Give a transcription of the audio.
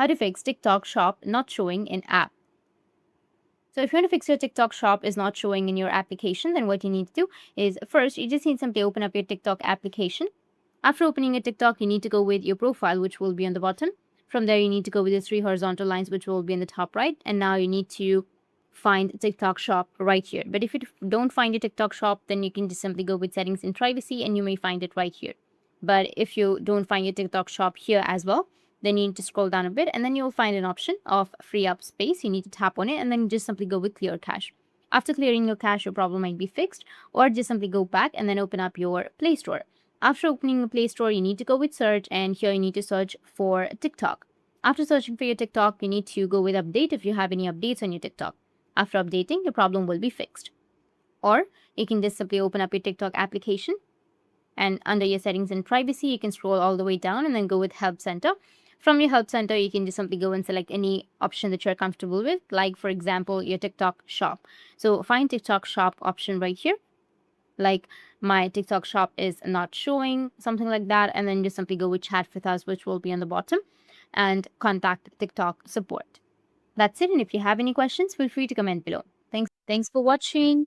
how to fix TikTok shop not showing in app. So if you want to fix your TikTok shop is not showing in your application, then what you need to do is first you just need to simply open up your TikTok application. After opening a TikTok, you need to go with your profile, which will be on the bottom. From there, you need to go with the three horizontal lines, which will be in the top right. And now you need to find TikTok shop right here. But if you don't find your TikTok shop, then you can just simply go with settings and privacy and you may find it right here. But if you don't find your TikTok shop here as well, then you need to scroll down a bit and then you'll find an option of free up space. You need to tap on it and then just simply go with clear cache. After clearing your cache, your problem might be fixed, or just simply go back and then open up your Play Store. After opening the Play Store, you need to go with search, and here you need to search for TikTok. After searching for your TikTok, you need to go with update if you have any updates on your TikTok. After updating, your problem will be fixed. Or you can just simply open up your TikTok application, and under your settings and privacy, you can scroll all the way down and then go with Help Center. From your Help Center, you can just simply go and select any option that you're comfortable with, like for example, your TikTok shop. So find TikTok shop option right here, like my TikTok shop is not showing, something like that, and then just simply go with chat with us, which will be on the bottom, and contact TikTok support. That's it. And if you have any questions, feel free to comment below. Thanks for watching.